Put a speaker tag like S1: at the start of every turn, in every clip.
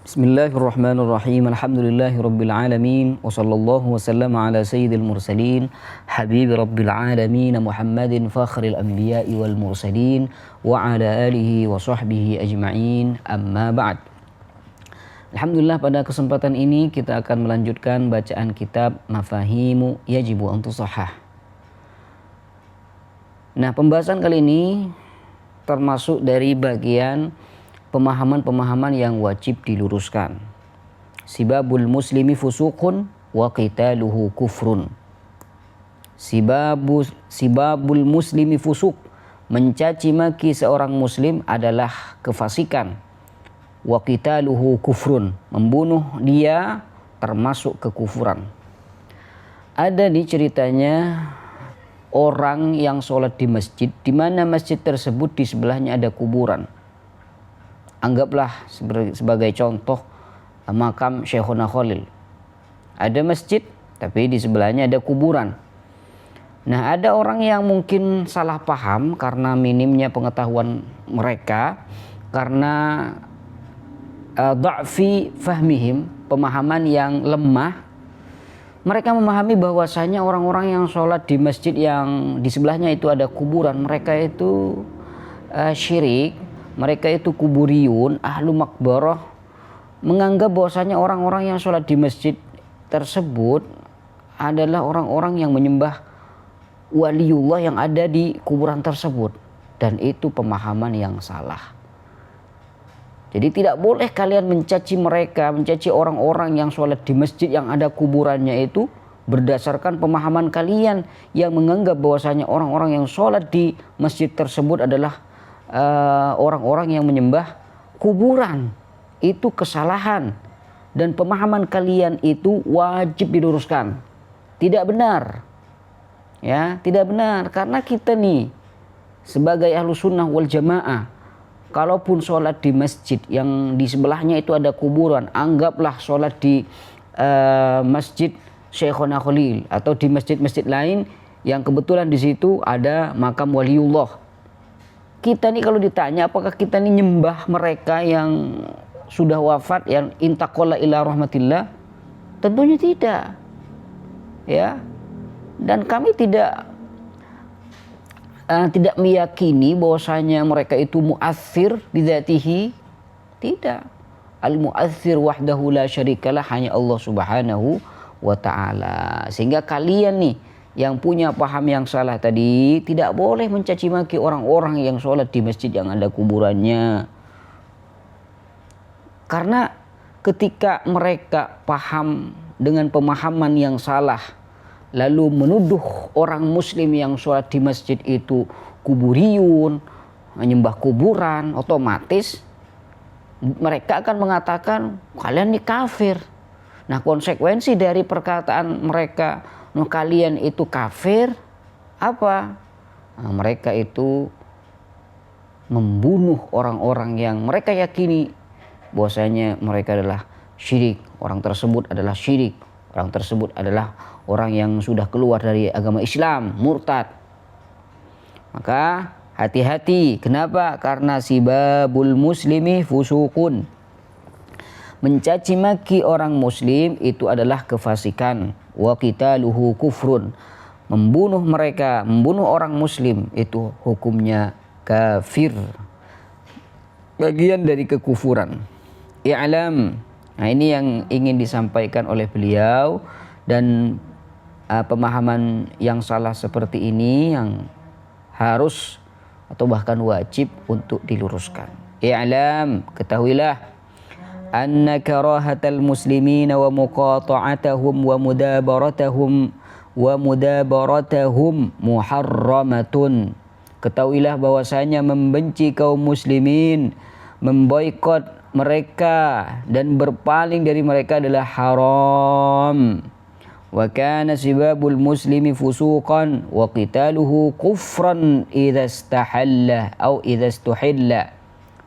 S1: Bismillahirrahmanirrahim. Alhamdulillahirabbil alamin wa sallallahu wasallam ala sayyidil mursalin habibi rabbil alamin Muhammadin fakhril anbiya'i wal mursalin wa ala alihi wa sahbihi ajma'in. Amma ba'd. Alhamdulillah, pada kesempatan ini kita akan melanjutkan bacaan kitab Mafahimu Yajibu an Tusahhah. Nah, pembahasan kali ini termasuk dari bagian pemahaman-pemahaman yang wajib diluruskan. Sibabul muslimi fusuqun wa qitaluhu kufrun. Sibabul muslimi fusuq, mencaci maki seorang muslim adalah kefasikan. Wa qitaluhu kufrun, membunuh dia termasuk kekufuran. Ada di ceritanya orang yang sholat di masjid, di mana masjid tersebut di sebelahnya ada kuburan. Anggaplah sebagai contoh makam Syekhuna Khalil. Ada masjid, tapi di sebelahnya ada kuburan. Nah, ada orang yang mungkin salah paham karena minimnya pengetahuan mereka, karena dha'fi fahmihim, pemahaman yang lemah. Mereka memahami bahwasanya orang-orang yang sholat di masjid yang di sebelahnya itu ada kuburan, mereka itu syirik. Mereka itu kuburiyun, ahlu makbarah, menganggap bahwasanya orang-orang yang sholat di masjid tersebut adalah orang-orang yang menyembah waliullah yang ada di kuburan tersebut. Dan itu pemahaman yang salah. Jadi tidak boleh kalian mencaci mereka, mencaci orang-orang yang sholat di masjid yang ada kuburannya itu berdasarkan pemahaman kalian yang menganggap bahwasanya orang-orang yang sholat di masjid tersebut adalah orang-orang yang menyembah kuburan. Itu kesalahan, dan pemahaman kalian itu wajib diluruskan. Tidak benar, ya, tidak benar. Karena kita nih sebagai ahlu sunnah wal jamaah, kalaupun sholat di masjid yang di sebelahnya itu ada kuburan, anggaplah sholat di masjid Syekhuna Khalil atau di masjid-masjid lain yang kebetulan di situ ada makam waliullah. Kita nih kalau ditanya apakah kita nih nyembah mereka yang sudah wafat, yang intaqala ila rahmatillah, tentunya tidak, ya. Dan kami tidak meyakini bahwasanya mereka itu mu'athir bidzatihi. Tidak. Al mu'athir wahdahu la syarikalah, hanya Allah Subhanahu wa ta'ala. Sehingga kalian nih yang punya paham yang salah tadi tidak boleh mencaci maki orang-orang yang sholat di masjid yang ada kuburannya. Karena ketika mereka paham dengan pemahaman yang salah, lalu menuduh orang muslim yang sholat di masjid itu kuburiyun, menyembah kuburan, otomatis mereka akan mengatakan kalian ini kafir. Nah, konsekuensi dari perkataan mereka, "No, kalian itu kafir," apa? Nah, mereka itu membunuh orang-orang yang mereka yakini bahwasanya mereka adalah syirik. Orang tersebut adalah syirik. Orang tersebut adalah orang yang sudah keluar dari agama Islam, murtad. Maka hati-hati. Kenapa? Karena sibabul muslimi fusuqun. Mencaci maki orang muslim itu adalah kefasikan. Wa qitaluhu kufrun. Membunuh mereka, membunuh orang muslim itu hukumnya kafir. Bagian dari kekufuran. I'lam. Nah, ini yang ingin disampaikan oleh beliau, dan pemahaman yang salah seperti ini yang harus atau bahkan wajib untuk diluruskan. I'lam, ketahuilah, anna karahatal muslimina wa muqata'atahum wa mudabaratahum muharramatun. Ketahuilah bahwasanya membenci kaum muslimin, memboikot mereka dan berpaling dari mereka adalah haram. Wa kana sibabul muslimi fusuqan wa qitaluhu kufran idza istahalla au idza istuhilla.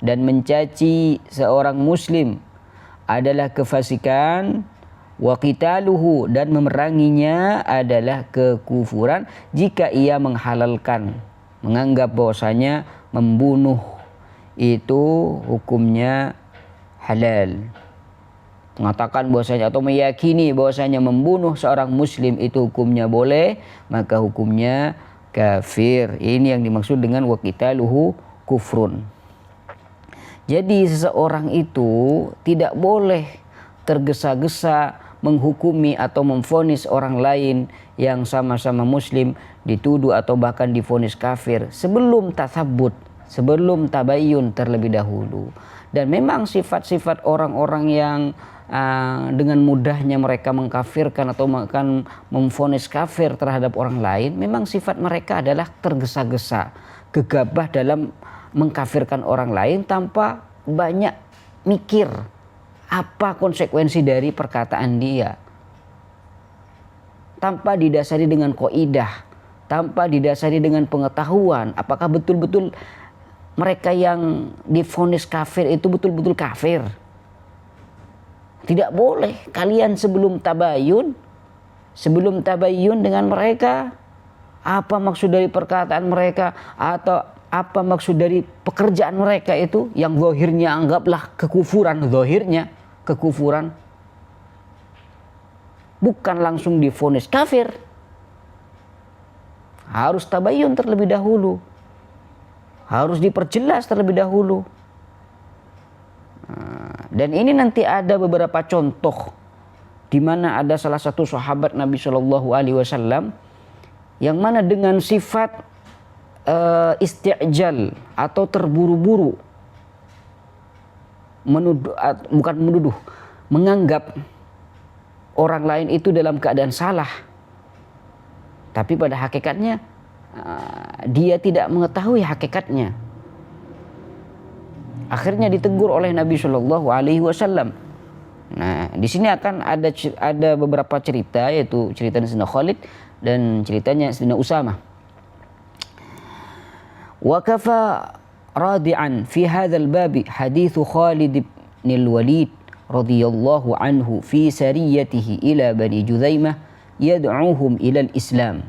S1: Dan mencaci seorang muslim adalah kefasikan, wa qitaluhu, dan memeranginya adalah kekufuran jika ia menghalalkan, menganggap bahwasanya membunuh itu hukumnya halal. mengatakan bahwasanya atau meyakini bahwasanya membunuh seorang muslim itu hukumnya boleh, maka hukumnya kafir. Ini yang dimaksud dengan wa qitaluhu kufrun. Jadi seseorang itu tidak boleh tergesa-gesa menghukumi atau memvonis orang lain yang sama-sama muslim dituduh atau bahkan divonis kafir sebelum tasabbut, sebelum tabayyun terlebih dahulu. Dan memang sifat-sifat orang-orang yang dengan mudahnya mereka mengkafirkan atau akan memvonis kafir terhadap orang lain, memang sifat mereka adalah tergesa-gesa, gegabah dalam mengkafirkan orang lain tanpa banyak mikir apa konsekuensi dari perkataan dia, tanpa didasari dengan kaidah, tanpa didasari dengan pengetahuan apakah betul-betul mereka yang divonis kafir itu betul-betul kafir. Tidak boleh kalian sebelum tabayyun dengan mereka, apa maksud dari perkataan mereka atau apa maksud dari pekerjaan mereka itu yang zahirnya anggaplah kekufuran, zahirnya kekufuran, bukan langsung divonis kafir. Harus tabayyun terlebih dahulu, harus diperjelas terlebih dahulu. Dan ini nanti ada beberapa contoh di mana ada salah satu sahabat Nabi Shallallahu Alaihi Wasallam yang mana dengan sifat isti'jal atau terburu-buru menganggap orang lain itu dalam keadaan salah, tapi pada hakikatnya dia tidak mengetahui hakikatnya. Akhirnya ditegur oleh Nabi Shallallahu Alaihi Wasallam. Nah, di sini akan ada beberapa cerita, yaitu cerita Sayyidina Khalid dan ceritanya Sayyidina Usamah. Wa kafa radi'an fi hadzal babi haditsu Khalid bin al-Walid radhiyallahu anhu fi sariyatihi ila Bani Judzaimah yad'uhum ila al-Islam.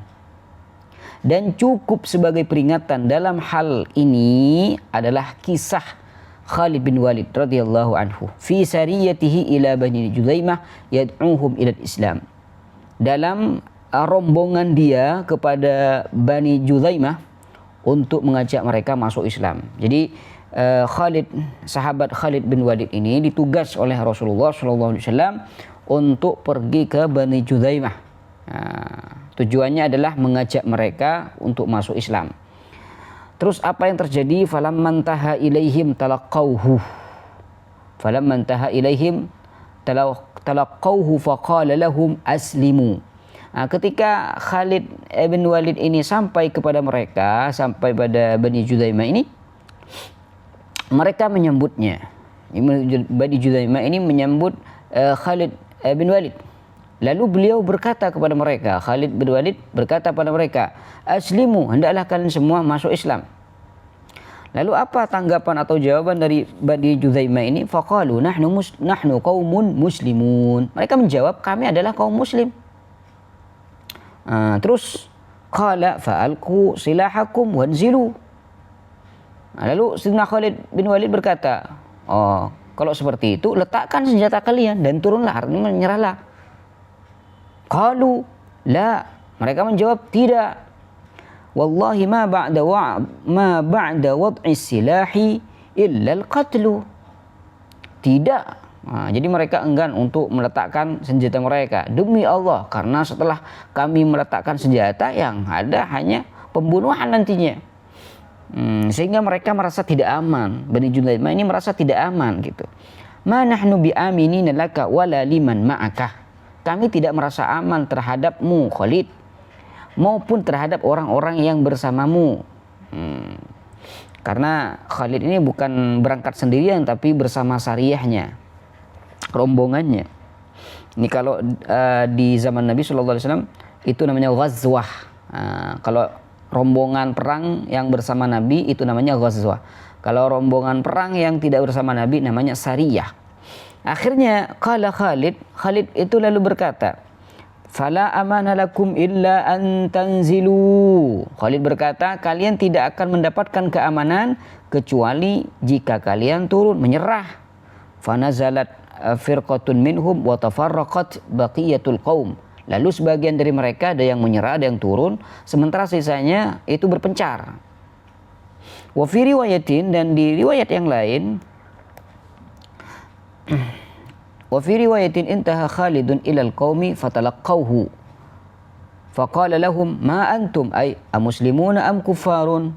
S1: Dan cukup sebagai peringatan dalam hal ini adalah kisah Khalid bin Walid radhiyallahu anhu fi sariyatihi ila Bani Judzaimah yad'uhum ila al-Islam. Dalam rombongan dia kepada Bani Judzaimah untuk mengajak mereka masuk Islam. Jadi sahabat Khalid bin Walid ini ditugas oleh Rasulullah SAW untuk pergi ke Bani Judzaimah. Tujuannya adalah mengajak mereka untuk masuk Islam. Terus apa yang terjadi? Falamman taha ilaihim talaqauhu. Falamman taha ilaihim talaqauhu faqala lahum aslimu. Ketika Khalid bin Walid ini sampai kepada mereka, sampai pada Bani Judzaimah ini, mereka menyambutnya. Bani Judzaimah ini menyambut Khalid bin Walid. Lalu beliau berkata kepada mereka, Khalid bin Walid berkata kepada mereka, aslimu, hendaklah kalian semua masuk Islam. Lalu apa tanggapan atau jawaban dari Bani Judzaimah ini? Faqalu nahnu qaumun muslimun. Mereka menjawab, kami adalah kaum muslim. Terus qala fa'alqu silahakum wanzilu. Lalu Sayyidina Khalid bin Walid berkata, oh, kalau seperti itu letakkan senjata kalian dan turunlah, artinya menyerahlah. Qalu la, mereka menjawab tidak. Wallahi ma ba'da wad'i silahi illa al-qatlu. Tidak. Jadi mereka enggan untuk meletakkan senjata mereka. Demi Allah, karena setelah kami meletakkan senjata yang ada hanya pembunuhan nantinya. Sehingga mereka merasa tidak aman. Bani Judzaimah ini merasa tidak aman gitu. Ma nahnu bi'aminina laka wala liman ma'aka. Kami tidak merasa aman terhadapmu Khalid, maupun terhadap orang-orang yang bersamamu. Karena Khalid ini bukan berangkat sendirian, tapi bersama sariyahnya, rombongannya. Ini kalau di zaman Nabi SAW itu namanya ghazwah. Kalau rombongan perang yang bersama Nabi itu namanya ghazwah. Kalau rombongan perang yang tidak bersama Nabi namanya sariyah. Akhirnya qala Khalid itu lalu berkata, fala amana lakum illa an tanzilu. Khalid berkata, kalian tidak akan mendapatkan keamanan kecuali jika kalian turun, menyerah. Fanazalat firqatun minhum wa tafarraqat baqiyatul qaum. Lalu sebagian dari mereka ada yang menyerah, ada yang turun, sementara sisanya itu berpencar. Wa fi riwayatin, dan di riwayat yang lain, wa fi riwayatin intaha Khalidun ilal qaumi fatalaqawhu faqala lahum ma antum ay amuslimuna am kuffarun.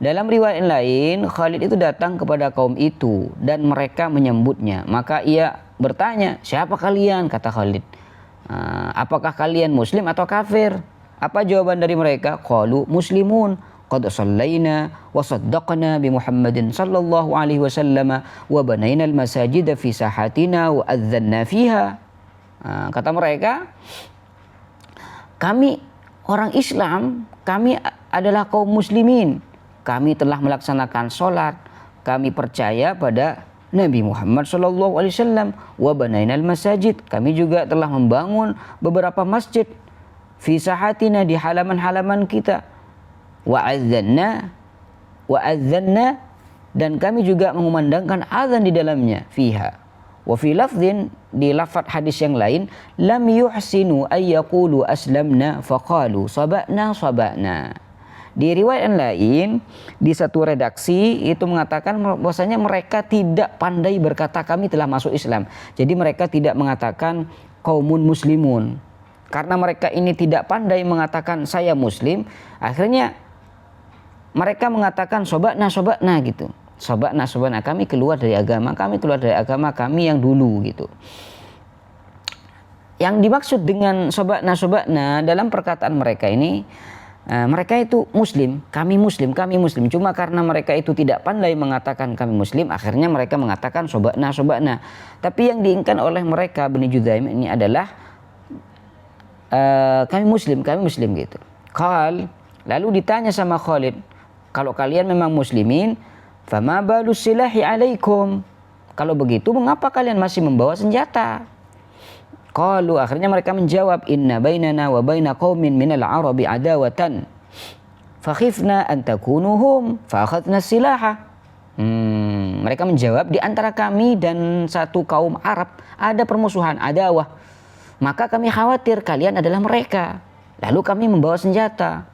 S1: Dalam riwayat lain, Khalid itu datang kepada kaum itu dan mereka menyambutnya. Maka ia bertanya, siapa kalian? Kata Khalid. Apakah kalian muslim atau kafir? Apa jawaban dari mereka? Qalu muslimun. Qad sallaina wa saddaqna bi Muhammadin sallallahu alaihi wasallam wa banaina al-masajid fi sahatina wa adzanna fiha. Kata mereka, kami orang Islam, kami adalah kaum muslimin. Kami telah melaksanakan sholat, kami percaya pada Nabi Muhammad sallallahu alaihi wasallam, wa banainal masajid, kami juga telah membangun beberapa masjid, fi sahatina, di halaman-halaman kita, wa adzanna, dan kami juga mengumandangkan azan di dalamnya, fiha. Wa fi lafdhin, di lafaz hadis yang lain, lam yuhsinu ay yaqulu aslamna faqalu saba'na. Di riwayat yang lain, di satu redaksi itu mengatakan bahwasanya mereka tidak pandai berkata kami telah masuk Islam. Jadi mereka tidak mengatakan qaumun muslimun. Karena mereka ini tidak pandai mengatakan saya muslim, akhirnya mereka mengatakan sobakna gitu. Sobakna, kami keluar dari agama kami yang dulu gitu. Yang dimaksud dengan sobakna dalam perkataan mereka ini, mereka itu muslim, kami muslim. Cuma karena mereka itu tidak pandai mengatakan kami muslim, akhirnya mereka mengatakan sobakna. Tapi yang diinginkan oleh mereka Bani Judzaim ini adalah kami muslim gitu. Lalu ditanya sama Khalid, kalau kalian memang muslimin, fama balus silahi alaikum, kalau begitu mengapa kalian masih membawa senjata? Qalu, akhirnya mereka menjawab, inna bainana wa baina qaumin minal arabi adawatan fakhifna an takunuhum fa akhadna silaha. Mereka menjawab, di antara kami dan satu kaum Arab ada permusuhan, adawah, maka kami khawatir kalian adalah mereka, lalu kami membawa senjata.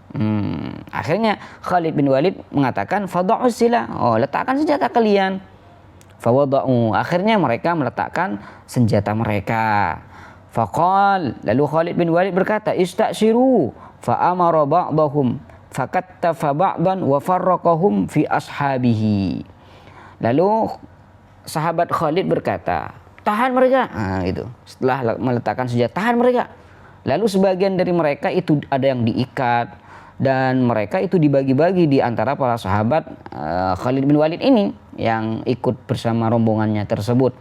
S1: Akhirnya Khalid bin Walid mengatakan, fada'u silah, letakkan senjata kalian. Fawada'u, akhirnya mereka meletakkan senjata mereka. Faqal, lalu Khalid bin Walid berkata, istaksiru, fa'amara ba'dahum fakattafa ba'dan wa farraqahum fi ashabihi. Lalu sahabat Khalid berkata, tahan mereka. Gitu. Setelah meletakkan senjata, tahan mereka. Lalu sebagian dari mereka itu ada yang diikat, dan mereka itu dibagi-bagi di antara para sahabat Khalid bin Walid ini yang ikut bersama rombongannya tersebut.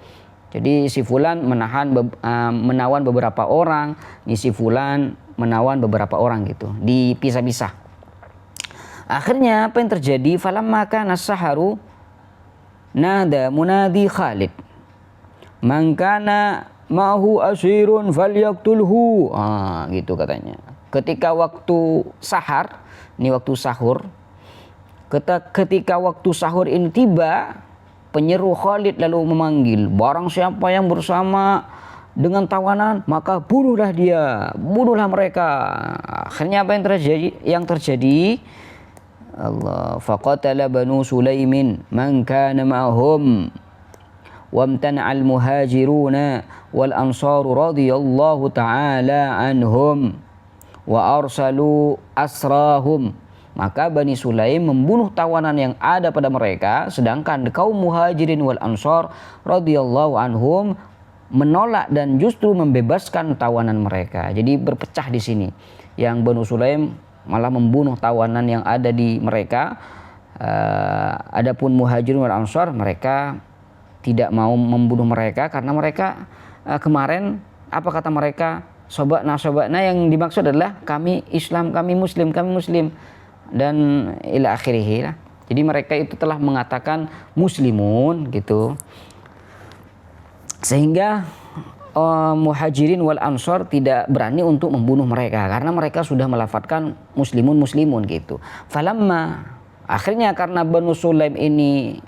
S1: Jadi si fulan menawan beberapa orang, si fulan menawan beberapa orang gitu, dipisah-pisah. Akhirnya apa yang terjadi? Falamma kana saharu nada munadi Khalid, man kana ma'hu asirun falyaqtulhu. Gitu katanya. Ketika waktu sahar, ini waktu sahur, ketika waktu sahur ini tiba, penyeru Khalid lalu memanggil, barang siapa yang bersama dengan tawanan, maka bunuhlah dia, bunuhlah mereka. Akhirnya apa yang terjadi? Allah, faqatala banu Sulaimin man kana ma'hum wamtana'a al-muhajiruna wal ansaru radhiyallahu ta'ala anhum wa arsalu asrahum. Maka Bani Sulaim membunuh tawanan yang ada pada mereka, sedangkan kaum Muhajirin wal Ansar radhiyallahu anhum menolak dan justru membebaskan tawanan mereka. Jadi berpecah di sini. Yang Bani Sulaim malah membunuh tawanan yang ada di mereka. Adapun Muhajirin wal Ansar, mereka tidak mau membunuh mereka karena mereka kemarin apa kata mereka? Sobakna, yang dimaksud adalah kami Islam, kami Muslim dan ila akhirih lah. Jadi mereka itu telah mengatakan muslimun gitu, sehingga Muhajirin wal Ansar tidak berani untuk membunuh mereka karena mereka sudah melafadzkan muslimun gitu. Falamma, akhirnya karena Banu Sulaim ini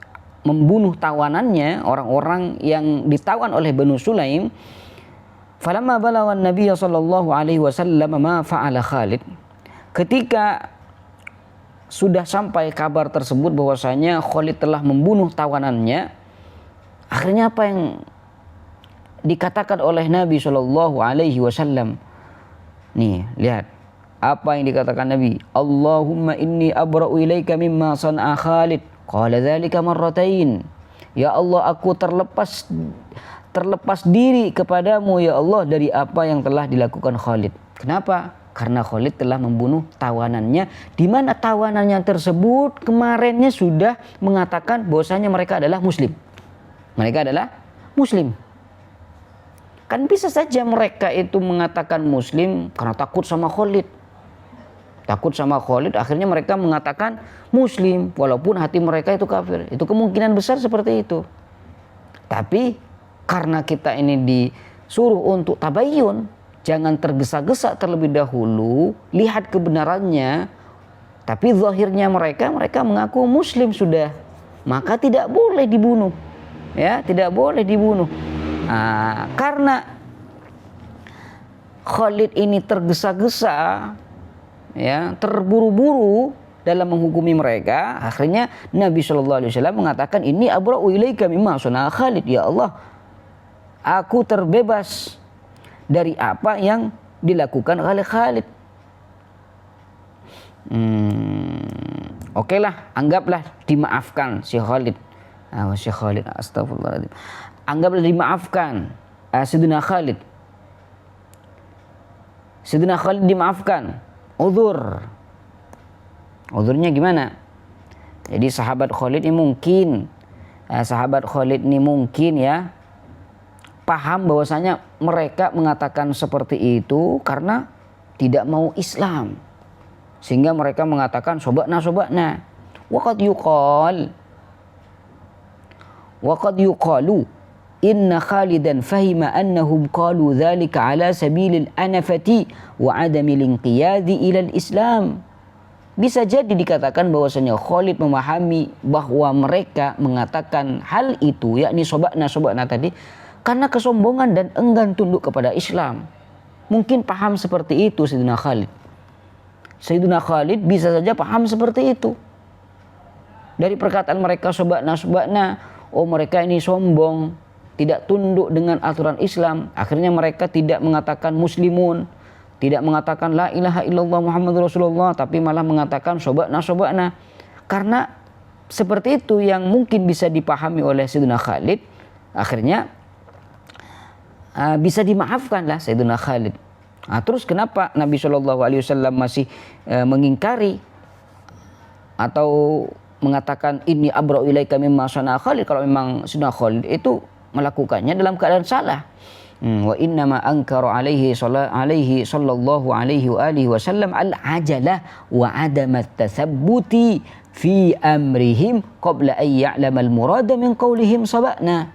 S1: membunuh tawanannya, orang-orang yang ditawan oleh Banu Sulaim. Falamma balagha an-nabiy sallallahu alaihi wasallam ma fa'ala Khalid. Ketika sudah sampai kabar tersebut bahwasanya Khalid telah membunuh tawanannya, akhirnya apa yang dikatakan oleh Nabi sallallahu alaihi wasallam? Nih, lihat apa yang dikatakan Nabi. Allahumma inni abra'u ilaika mimma sana'a Khalid. Qala dzalika marratain. Ya Allah, aku terlepas diri kepadamu ya Allah dari apa yang telah dilakukan Khalid. Kenapa? Karena Khalid telah membunuh tawanannya, di mana tawanannya tersebut kemarinnya sudah mengatakan bahwasanya mereka adalah muslim. Mereka adalah muslim. Kan bisa saja mereka itu mengatakan muslim karena takut sama Khalid. Takut sama Khalid, akhirnya mereka mengatakan muslim walaupun hati mereka itu kafir. Itu kemungkinan besar seperti itu. Tapi karena kita ini disuruh untuk tabayyun, jangan tergesa-gesa terlebih dahulu, lihat kebenarannya. Tapi zahirnya mereka mengaku muslim sudah, maka tidak boleh dibunuh. Ya, tidak boleh dibunuh. Karena Khalid ini tergesa-gesa, ya, terburu-buru dalam menghukumi mereka, akhirnya Nabi Shallallahu Alaihi Wasallam mengatakan, ini abra'u ilaika mimma sana'a Khalid. Ya Allah, aku terbebas dari apa yang dilakukan oleh Khalid. Oke lah, anggaplah dimaafkan si Khalid. Si Khalid, astagfirullahaladzim. Anggaplah dimaafkan Sayyidina Khalid. Sayyidina Khalid dimaafkan. Uzurnya gimana? Jadi sahabat Khalid ini mungkin ya paham bahwasanya mereka mengatakan seperti itu karena tidak mau Islam, sehingga mereka mengatakan sobakna. Waqad yuqalu inna Khalidan fahima annahum qalu dzalika ala sabilil anafati wa adamil inqiyadi ilal Islam. Bisa jadi dikatakan bahwasanya Khalid memahami bahwa mereka mengatakan hal itu, yakni sobakna tadi, karena kesombongan dan enggan tunduk kepada Islam. Mungkin paham seperti itu Sayyidina Khalid. Sayyidina Khalid bisa saja paham seperti itu. Dari perkataan mereka sobakna, oh mereka ini sombong, tidak tunduk dengan aturan Islam. Akhirnya mereka tidak mengatakan muslimun, tidak mengatakan la ilaha illallah Muhammadur Rasulullah, tapi malah mengatakan sobakna. Karena seperti itu yang mungkin bisa dipahami oleh Sayyidina Khalid, akhirnya bisa dimaafkanlah Sayyidina Khalid. Terus kenapa Nabi SAW masih mengingkari atau mengatakan ini abra'u ilaika mimma sana'a Khalid, kalau memang Sayyidina Khalid itu melakukannya dalam keadaan salah. Wa innama ankara alaihi sallallahu alaihi wa alihi wasallam al-ajalah wa adamat tathabbuti fi amrihim qabla an ya'lama al-murada min qawlihim sabakna.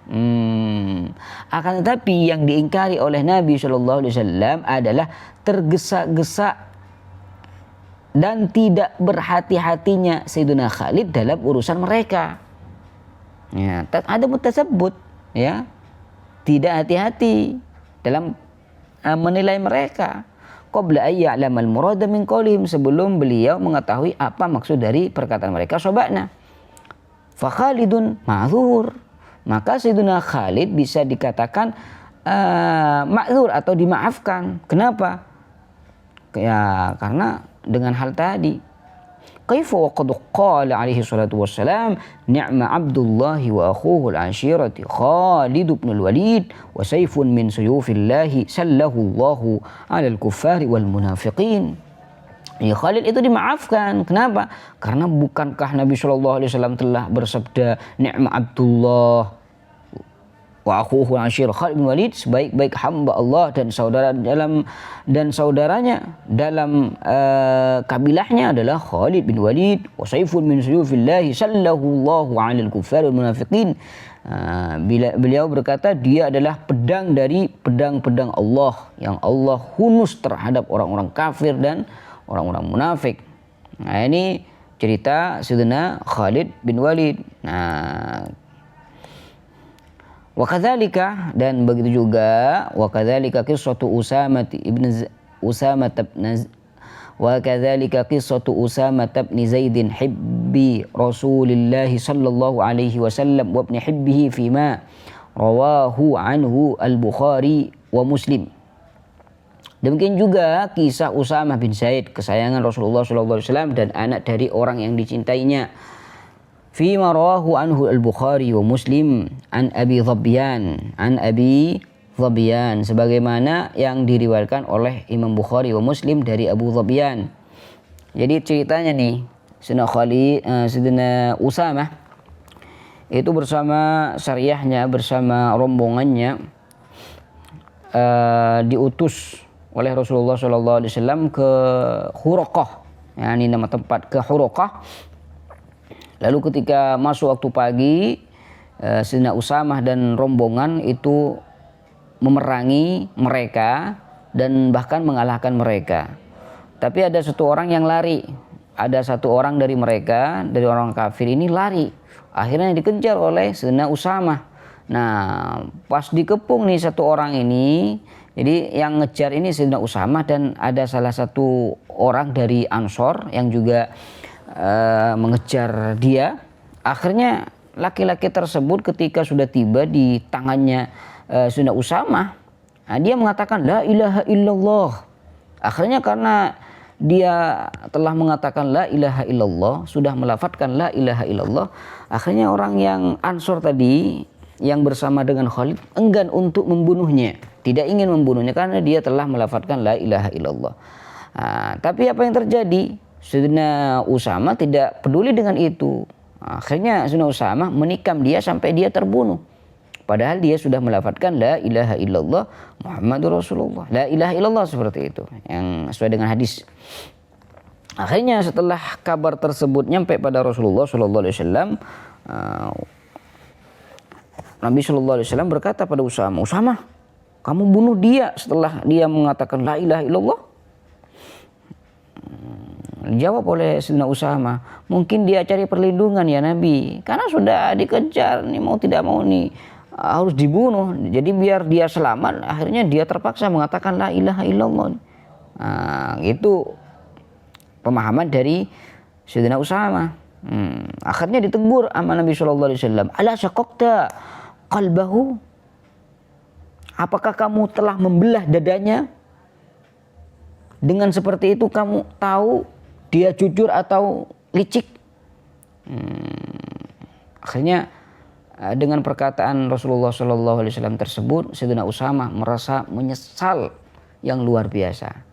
S1: Akan tetapi yang diingkari oleh Nabi sallallahu alaihi wasallam adalah tergesa-gesa dan tidak berhati-hatinya Sayyidina Khalid dalam urusan mereka. Ya, ada mutasabbut, ya. Tidak hati-hati dalam menilai mereka. Qabla ayya ya'lamal murada min qaulihim, sebelum beliau mengetahui apa maksud dari perkataan mereka sobakna. Fa Khalidun ma'dzur, maka Sayyidina Khalid bisa dikatakan ma'dzur atau dimaafkan. Kenapa? Ya karena dengan hal tadi. Kaifa wa qad qala alaihi salatu wassalam ni'ma Abdullah wa akhuhu al-ashirati Khalid ibn al-Walid wa sayfun min suyufillahi sallahu Allahu 'ala al-kuffari wal munafiqin. Ya, Khalid itu dimaafkan. Kenapa? Karena bukankah Nabi sallallahu alaihi wasallam telah bersabda ni'ma Abdullah wa akhuhu al-ashir Khalid bin Walid, sebaik-baik hamba Allah dan saudaranya dalam kabilahnya adalah Khalid bin Walid. Wa sayfun min suyufillahi sallahu Allahu 'alal kuffari wal munafiqin. Beliau berkata dia adalah pedang dari pedang-pedang Allah yang Allah hunus terhadap orang-orang kafir dan orang-orang munafik. Nah, ini cerita Sayyidina Khalid bin Walid. Nah, Wa kadzalika, dan begitu juga wa kadzalika qissatu Usama ibn Zaid hibbi Rasulillah sallallahu alaihi wasallam wa ibn hibbihi fima rawahu anhu al-Bukhari wa Muslim. Demikian juga kisah Usamah bin Zaid, kesayangan Rasulullah sallallahu alaihi wasallam dan anak dari orang yang dicintainya. Fima rawahu anhu al-Bukhari wa Muslim an Abi Dhabian, sebagaimana yang diriwayatkan oleh Imam Bukhari wa Muslim dari Abu Dhabian. Jadi ceritanya nih, Sayyidina Usamah itu bersama syariahnya, bersama rombongannya diutus oleh Rasulullah SAW ke Huraqah, ya, ini nama tempat, ke Huraqah. Lalu ketika masuk waktu pagi, Sayyidina Usamah dan rombongan itu memerangi mereka dan bahkan mengalahkan mereka. Tapi ada satu orang yang lari. Ada satu orang dari mereka, dari orang kafir ini lari. Akhirnya dikejar oleh Sayyidina Usamah. Nah, pas dikepung nih satu orang ini, jadi yang ngejar ini Sayyidina Usamah dan ada salah satu orang dari Ansor yang juga mengejar dia. Akhirnya laki-laki tersebut ketika sudah tiba di tangannya Sayyidina Usamah, dia mengatakan la ilaha illallah. Akhirnya karena dia telah mengatakan la ilaha illallah, sudah melafadzkan la ilaha illallah, akhirnya orang yang Ansor tadi yang bersama dengan Khalid enggan untuk membunuhnya, tidak ingin membunuhnya karena dia telah melafadzkan la ilaha illallah. Tapi apa yang terjadi? Sayyidina Usamah tidak peduli dengan itu. Akhirnya Sayyidina Usamah menikam dia sampai dia terbunuh. Padahal dia sudah melafadzkan la ilaha illallah Muhammadur Rasulullah. La ilaha illallah seperti itu, yang sesuai dengan hadis. Akhirnya setelah kabar tersebut nyampe pada Rasulullah SAW, Nabi SAW berkata pada Usamah, Usamah, kamu bunuh dia setelah dia mengatakan la ilaha illallah. Dijawab oleh Sayyidina Usamah, mungkin dia cari perlindungan ya Nabi, karena sudah dikejar nih, mau tidak mau nih harus dibunuh. Jadi biar dia selamat, akhirnya dia terpaksa mengatakan la ilaha illallah. Itu pemahaman dari Sayyidina Usamah. Akhirnya ditegur sama Nabi SAW, ala syaqaqta qalbahu, apakah kamu telah membelah dadanya? Dengan seperti itu kamu tahu dia jujur atau licik? Akhirnya dengan perkataan Rasulullah SAW tersebut, Sayyidina Usamah merasa menyesal yang luar biasa.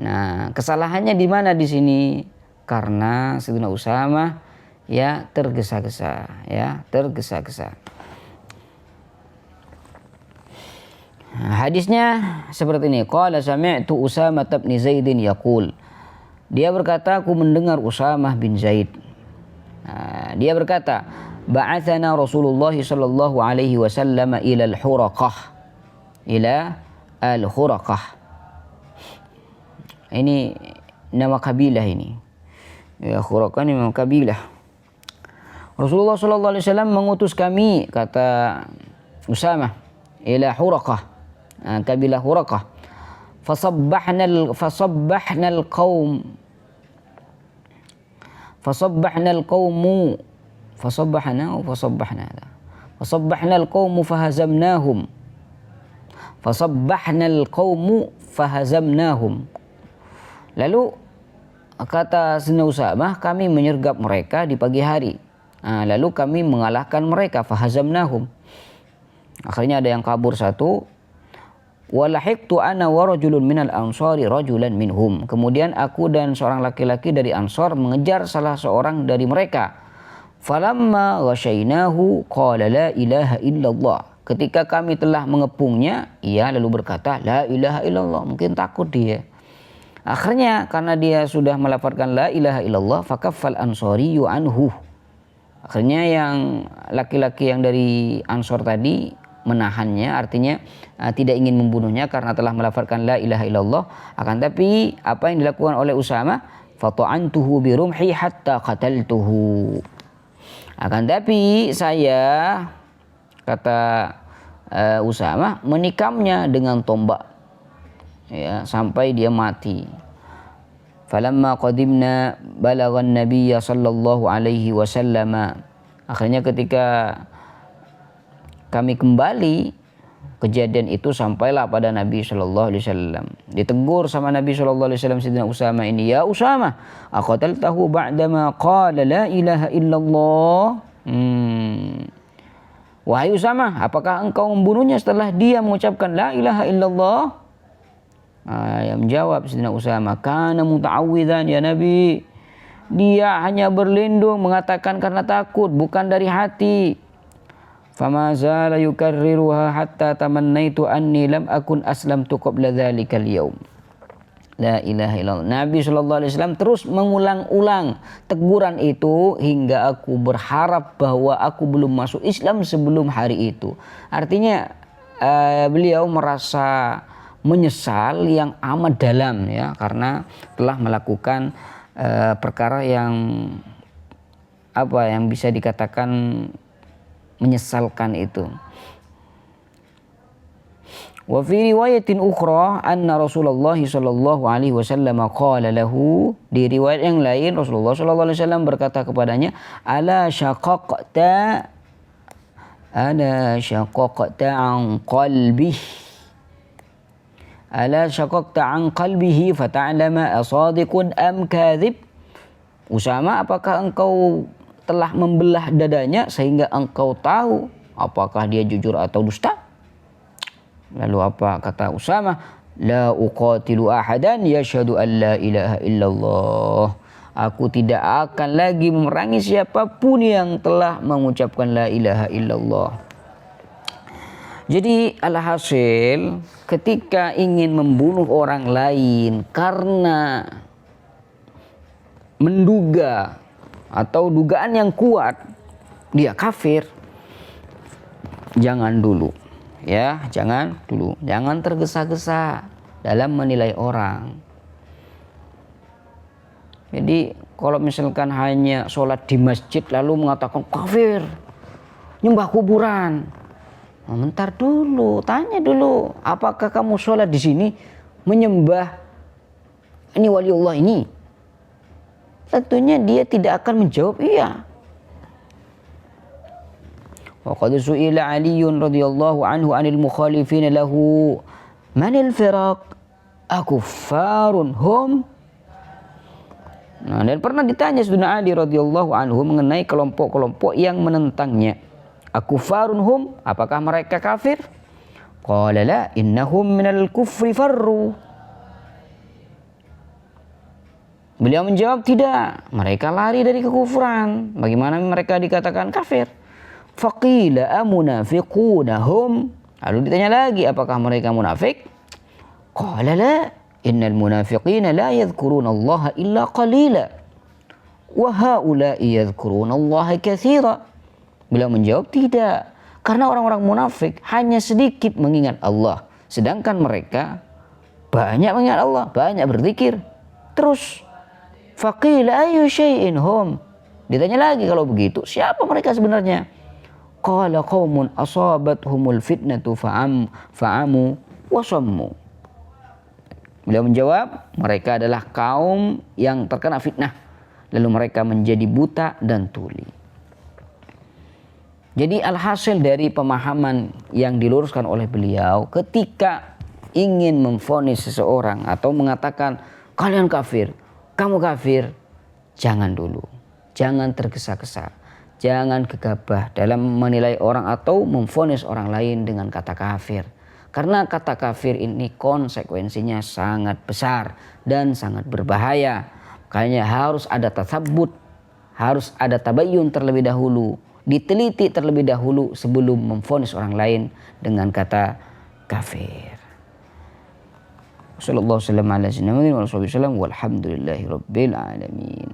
S1: Nah, kesalahannya di mana di sini? Karena Sayyidina Usamah ya tergesa-gesa. Hadisnya seperti ini. Qala sami'tu Usamah bin Zaidin yaqul. Dia berkata, aku mendengar Usamah bin Zaid. Dia berkata, ba'athana Rasulullah sallallahu alaihi wasallam ila al-Huraqah. Ila al-Huraqah. Ini nama kabilah ini. Ya, Huraqah ini nama kabilah. Rasulullah sallallahu alaihi wasallam mengutus kami, kata Usamah, ila Huraqah, kabilah Huraqah. Fasabbahna al-qawmu fahazamnahum. Lalu kata Sayyidina Usamah, kami menyergap mereka di pagi hari. Lalu kami mengalahkan mereka, fahazamnahum. Akhirnya ada yang kabur satu. Walahiqtu ana wa rajulun minal ansari rajulan minhum. Kemudian aku dan seorang laki-laki dari Ansar mengejar salah seorang dari mereka. Falamma ghasyainahu qala la ilaha illallah. Ketika kami telah mengepungnya, ia lalu berkata la ilaha illallah. Mungkin takut dia. Akhirnya karena dia sudah melafadzkan la ilaha illallah, fakaffal ansariyu anhu. Akhirnya yang laki-laki yang dari Ansor tadi menahannya, artinya tidak ingin membunuhnya karena telah melafadzkan la ilaha illallah. Akan tapi apa yang dilakukan oleh Usamah, fata'antuhu birumhi hatta qataltuhu. Akan tapi saya, kata Usama menikamnya dengan tombak, ya, sampai dia mati. Falamma qadimna balaghan nabiyya sallallahu alaihi wasallam. Akhirnya ketika kami kembali, kejadian itu sampailah pada Nabi sallallahu alaihi wasallam. Ditegur sama Nabi sallallahu alaihi wasallam Sayyidina Usama ini, "Ya Usama, aqataltahu ba'dama qala la ilaha illallah?" Wahai Usama, apakah engkau membunuhnya setelah dia mengucapkan la ilaha illallah? Yang menjawab Sayyidina Usama, "Kana muta'awwidzan ya Nabi." Dia hanya berlindung mengatakan karena takut, bukan dari hati. Fama zala yukarriruha hatta tamannaitu anni lam akun aslamtu qabla dzalikal yaum. La ilaha illallah. Nabi sallallahu alaihi wasallam terus mengulang-ulang teguran itu hingga aku berharap bahwa aku belum masuk Islam sebelum hari itu. Artinya beliau merasa menyesal yang amat dalam, ya, karena telah melakukan perkara yang bisa dikatakan menyesalkan itu. Wa fi riwayatin ukhra anna Rasulullah sallallahu alaihi wasallam qala lahu, di riwayat yang lain Rasulullah sallallahu alaihi wasallam berkata kepadanya, ala syaqaqta an qalbihi fata'lama asadiqun am kadhib. Usama, apakah engkau telah membelah dadanya sehingga engkau tahu apakah dia jujur atau dusta? Lalu apa kata Usama? La uqatilu ahadan yashhadu an la ilaha illallah. Aku tidak akan lagi memerangi siapapun yang telah mengucapkan la ilaha illallah. Jadi alhasil ketika ingin membunuh orang lain karena menduga atau dugaan yang kuat dia kafir, jangan dulu. Ya, jangan tergesa-gesa dalam menilai orang. Jadi kalau misalkan hanya sholat di masjid lalu mengatakan kafir, nyembah kuburan, bentar dulu, tanya dulu, apakah kamu sholat di sini menyembah ini waliullah ini? Tentunya dia tidak akan menjawab iya. Wa qad su'ila Ali radhiyallahu anhu 'anil mukhalifin lahu manil firaq akuffarun hum. Dan pernah ditanya Sayyidina Ali radhiyallahu anhu mengenai kelompok-kelompok yang menentangnya. Akuffarun hum, apakah mereka kafir? Qala la innahum minal kufri farru. Beliau menjawab, tidak, mereka lari dari kekufuran. Bagaimana mereka dikatakan kafir? Faqila amunafiquna hum. Lalu ditanya lagi, apakah mereka munafik? Qala la innal munafiqina la yadhkuruna Allah illa qalila wa haula'i yadhkuruna Allah katsira. Beliau menjawab, tidak, karena orang-orang munafik hanya sedikit mengingat Allah, sedangkan mereka banyak mengingat Allah, banyak berzikir. Terus faqila ayu syai'in hum. Ditanya lagi, kalau begitu siapa mereka sebenarnya? Qala qaumun asabathumul fitnatu fa'amu wasammu. Beliau menjawab, mereka adalah kaum yang terkena fitnah, lalu mereka menjadi buta dan tuli. Jadi alhasil dari pemahaman yang diluruskan oleh beliau, ketika ingin memvonis seseorang atau mengatakan kalian kafir, kamu kafir, jangan dulu, jangan tergesa-gesa. Jangan gegabah dalam menilai orang atau memvonis orang lain dengan kata kafir. Karena kata kafir ini konsekuensinya sangat besar dan sangat berbahaya. Makanya harus ada tasabbut, harus ada tabayyun terlebih dahulu. Diteliti terlebih dahulu sebelum memvonis orang lain dengan kata kafir. Sallallahu alaihi wasallam walhamdulillahi rabbil alamin.